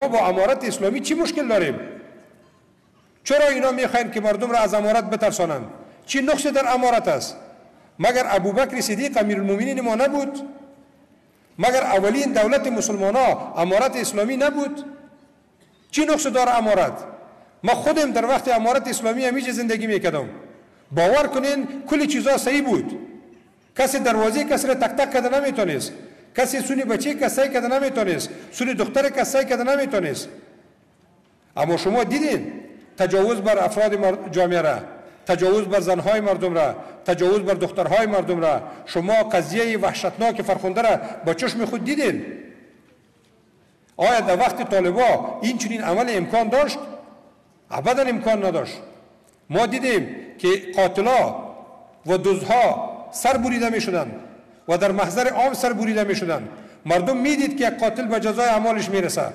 ما با امارت اسلامی چی مشکل داریم؟ چرا اینا میخواین که مردم را از امارت بترسانند؟ چی نقصی در امارت است؟ مگر ابوبکر صدیق امیرالمومنین ما نبود؟ مگر اولین دولت مسلمان ها امارت اسلامی نبود؟ چی نقص داره امارت؟ ما خودم در وقت امارت اسلامی همیشه زندگی میکردم. باور کنین کلی چیزا صحیح بود. کسی دروازه کسی را تک تک کرده نمیتونست، کسی سونی بچه کسی کرده نمیتونست، سونی دختر کسی کرده نمیتونست. اما شما دیدین تجاوز بر افراد جامعه را، تجاوز بر زنهای مردم را، تجاوز بر دخترهای مردم را، شما قضیه وحشتناک فرخنده را با چشم خود دیدین. آیا در وقت طالبا این چنین عمل امکان داشت؟ ابدا امکان نداشت. ما دیدیم که قاتلا و دزدها سر بریده می شدند و در محضر عام سر بریده می شدند. مردم می دید که قاتل به جزای اعمالش می رسد.